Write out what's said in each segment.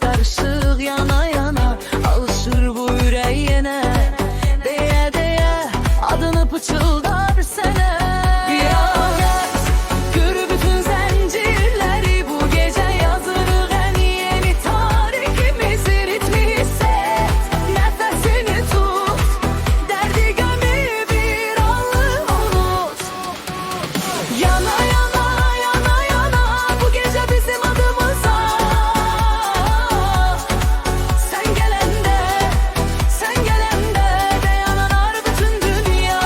karışık yana yana, alışır bu ürək yenə. Deyə deyə adını pıçıldar sənə. Bir ağız kür bütün zəncirləri, bu gecə yazırıq ən yeni tariximizi. Ritmi hisset, nəfəsini tut, dərdi gömü bir anlıq unut. Yana yana yana yana, bu gecə bizim adımıza. Sen gələndə dayanar bütün dünya.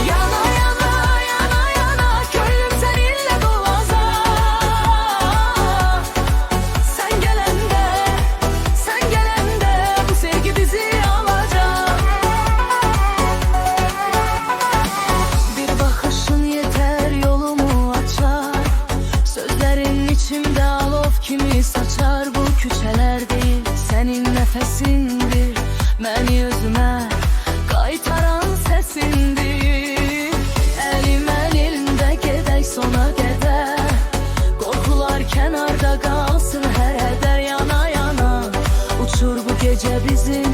Yana yana yana yana, könlüm seninle dolacak. Sen gələndə bu sevgi bizi alacak. Bir bakışın yeter yolumu açar, sözlerin içimde alov kimi saçar. Bu küçeler değil senin nefesindir, beni özüme qaytaran sesindir. Elim elinde gedək sona qədər, korkular kenarda kalsın her heder. Yana yana uçur bu gece bizim